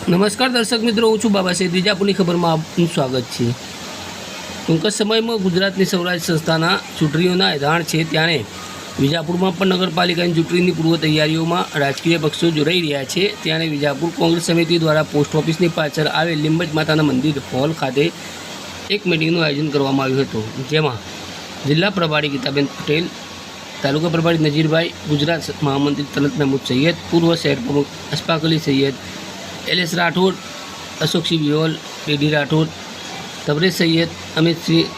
નમસ્કાર દર્શક મિત્રો, હું છું બાબા સૈદ. વિજાપુરની ખબરમાં આપનું સ્વાગત છે. ટૂંક જ સમયમાં ગુજરાતની સૌરાષ્ટ્ર સંસ્થાના ચૂંટણીઓના એલાન છે, ત્યારે વિજાપુરમાં પણ નગરપાલિકાની ચૂંટણીની પૂર્વ તૈયારીઓમાં રાજકીય પક્ષો જોડાઈ રહ્યા છે. ત્યારે વિજાપુર કોંગ્રેસ સમિતિ દ્વારા પોસ્ટ ઓફિસની પાછળ આવેલ લીંબજ માતાના મંદિર હોલ ખાતે એક મિટિંગનું આયોજન કરવામાં આવ્યું હતું, જેમાં જિલ્લા પ્રભારી ગીતાબેન પટેલ, તાલુકા પ્રભારી નજીરભાઈ, ગુજરાત મહામંત્રી તલત મહેમૂદ સૈયદ, પૂર્વ શહેર પ્રમુખ અશફાક અલી સૈયદ, LS રાઠોડ, અશોકસિંહ વિયોલ, ડીડી રાઠોડ, તબરેજ સૈયદ, અમિતસિંહ,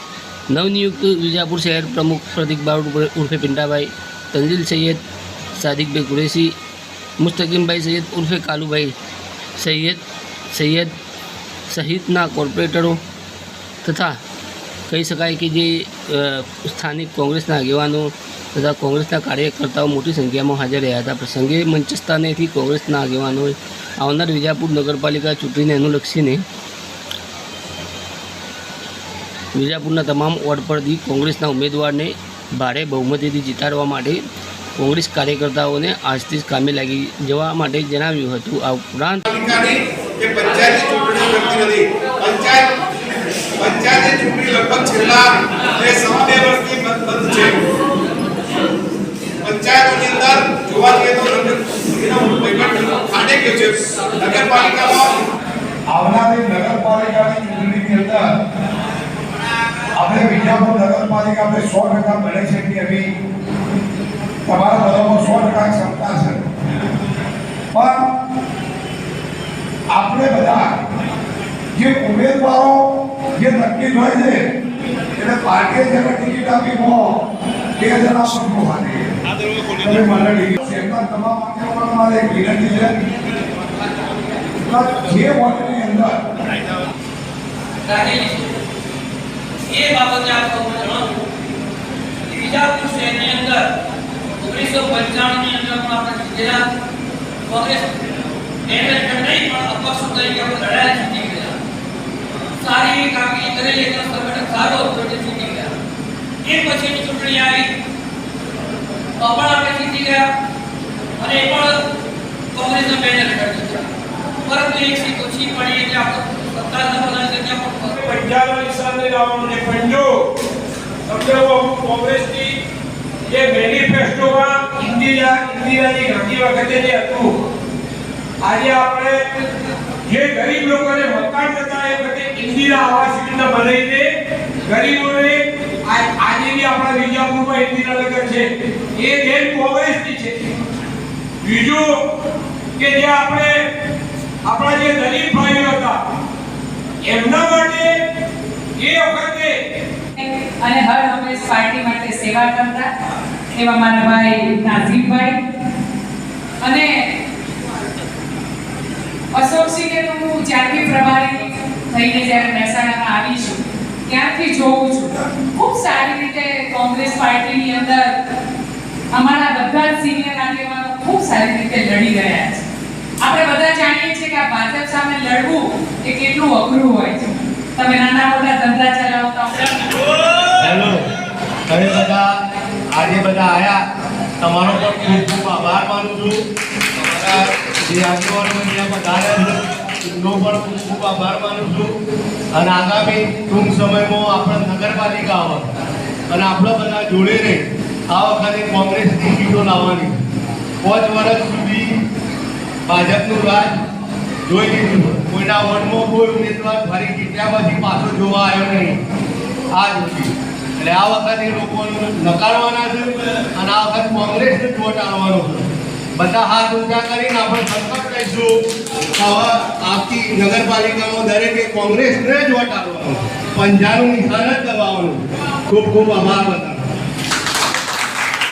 નવનિયુક્ત વિજાપુર શહેર પ્રમુખ પ્રતિક બારોટ ઉર્ફે પિંટાભાઈ, તંજીલ સૈયદ, સાદિકભાઈ કુરેશી, મુસ્તકીમભાઈ સૈયદ ઉર્ફે કાલુભાઈ સૈયદ સહિતના કોર્પોરેટરો તથા કહી શકાય કે જે સ્થાનિક કોંગ્રેસના આગેવાનો તથા કોંગ્રેસના કાર્યકર્તાઓ મોટી સંખ્યામાં હાજર રહ્યા હતા. પ્રસંગે મંચસ્થાનેથી કોંગ્રેસના આગેવાનોએ આવનાર વિજાપુર નગરપાલિકા ચૂંટણીને અનુલક્ષીને વિજાપુરના તમામ વોર્ડ પરથી કોંગ્રેસના ઉમેદવારને ભારે બહુમતીથી જીતાડવા માટે કોંગ્રેસ કાર્યકર્તાઓને આજથી જ કામે લાગી જવા માટે જણાવ્યું હતું. આ ઉપરાંત ચૂંટણી લગભગ છેલ્લા 2 વર્ષથી બંધ છે. પંચાયતોની અંદર જોવા જઈએ તો ખાડે ગયો છે. નગરપાલિકામાં આવનારી નગરપાલિકાની ચૂંટણીની અંદર આપણે વિજાપુર નગરપાલિકા આપણે 100% બને છે કે એવી તમારા બધામાં 100% ક્ષમતા છે. પણ આપણે બધા જે ઉમેદવારો જે નક્કી હોય છે એટલે પાર્ટીએ જેને ટિકિટ આપી હોય તે જણા પક્ષો માટે તમે મંડળી શહેરના તમામ આગેવાનો મારે એક વિનંતી છે જે વોર્ડની અંદર એ બાબતે આપ સૌને જણાવું કે વિજાપુર શહેરની અંદર 1995 ની અંદર આપણે જીતેલા કોંગ્રેસ એમએલએ નહીં પણ અપક્ષ તરીકે આપણે લડાયા જીતી ગયા. સારી કામગીરી કરેલી એટલે સંગઠન સારો હતો એટલે જીતી ગયા. એ પછીની ચૂંટણી આવી તો પણ આપણે જીતી ગયા અને એ પણ કોંગ્રેસના બેનર હેઠળ જીત્યા. પરંતુ એક સીટ ઓછી પડી એટલે આપણે સત્તા ન બનાવી શક્યા. પંજાબ નિશાને લાવવાનું ને પંજો સમજો કોંગ્રેસની જે મેનિફેસ્ટોમાં ઇન્દિરાની ગાંધી વખતે જે હતું, આજે આપણે જે ગરીબ લોકોને મકાન નતા એ વખતે ઇન્દિરા આવાસ યોજના બનાવીને ગરીબોને આજે બી આપણા વિજાપુરમાં ઇન્દિરાનગર છે એ દેન કોંગ્રેસની છે. બીજું કે જે આપણા જે દલિત ભાઈઓ હતા એમના માટે એ વખતે અને હર હંમેશ પાર્ટી માટે સેવા કરતા એવા મારા ભાઈ નાઝીમભાઈ અને અશોકસિંહ કે હું જ્યારથી પ્રભારી થઈને જ્યારે મહેસાણામાં આવી છું ત્યારથી જોઉં છું ખૂબ સારી રીતે કોંગ્રેસ પાર્ટીની અંદર અમારા બધા જ સિનિયર આગેવાનો ખૂબ સારી રીતે લડી રહ્યા છે. આપણે બધા જાણીએ છીએ કે આ ભાજપ સામે લડવું એ કેટલું અઘરું હોય છે. તમે નાના મોટા ધંધા ચલાવતા હેલો, તમે બધા આજે બધા આયા, તમારો પણ ખૂબ ખૂબ આભાર માનું છું. તમારા જે આગેવાનો અહીંયા પધાર્યા છે એમનો પણ ખૂબ ખૂબ આભાર માનું છું. અને આગામી ટૂંક સમયમાં આપણે નગરપાલિકા આવે અને આપણે બધા જોડે રહી આ વખતે કોંગ્રેસની સીટો લાવવાની. 5 વર્ષ સુધી ભાજપનું રાજ જોઈ લીધું. કોઈના વોર્ડમાં કોઈ ઉમેદવાર ફરી જીત્યા પછી પાછો જોવા આવ્યો નહીં આ જોતી. એટલે આ વખતે લોકોને નકારવાના છે અને આ વખત કોંગ્રેસને જ વોટ આપવાનો છે. બધા હાથ ઊંચા કરીને આપણે સંકલ્પ લઈશું હવે આવતી નગરપાલિકામાં દરેકે કોંગ્રેસને જ વોટ આપવાનો, પંજાનું નિશાન જ દબાવવાનું. ખૂબ ખૂબ આભાર બધા.